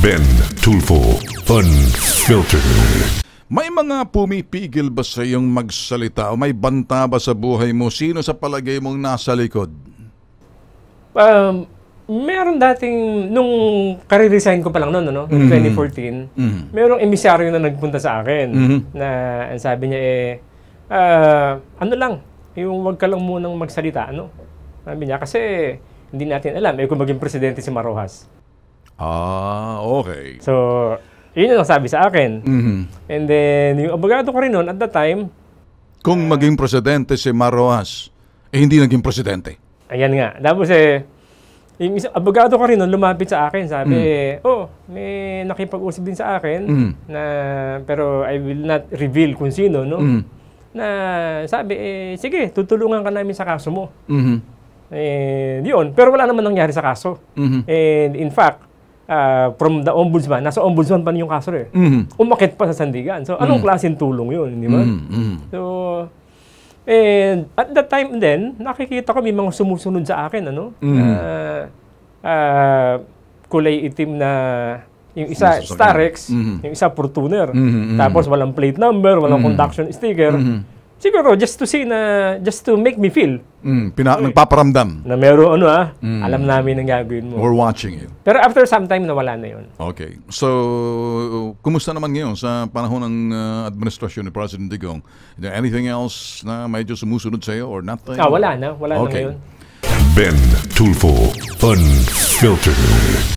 Ben Tulfo Unfiltered. May mga pumipigil ba sa iyong magsalita o may banta ba sa buhay mo? Sino sa palagay mong nasa likod? Meron dating, nung kare-resign ko pa lang noon, noong 2014, merong emisyaryo na nagpunta sa akin na ang sabi niya ano lang, yung wag ka lang munang magsalita, ano? Sabi niya, kasi hindi natin alam, kung maging presidente si Marojas. Okay. So, yun yung sabi sa akin. And then, yung abogado ko rin noon, at the time, kung maging presidente si Marojas, hindi naging presidente. Ayan nga. Tapos yung abogado ko rin noon lumapit sa akin. Sabi, may nakipag-usap din sa akin, na, pero I will not reveal kung sino, no? Na sabi, sige, tutulungan ka namin sa kaso mo. Yun. Pero wala naman nangyari sa kaso. And in fact, from the ombudsman, nasa ombudsman pa yung kaso umakit pa sa sandigan. So, anong klaseng tulong yun, di ba? So, and at that time then, nakikita ko may mga sumusunod sa akin, ano? Kulay itim na, yung isa Starex, yung isa Fortuner. Tapos walang plate number, walang conduction sticker. Siguro just to see na, just to make me feel. Nagpaparamdam. Na meron alam namin ang gagawin mo. We're watching you. Pero after some time, nawala na yun. Okay. So, kumusta naman ngayon sa panahon ng administrasyon ni President Digong? Is there anything else na medyo sumusunod sa iyo or nothing? Wala na. Wala na ngayon. Ben Tulfo Unfiltered.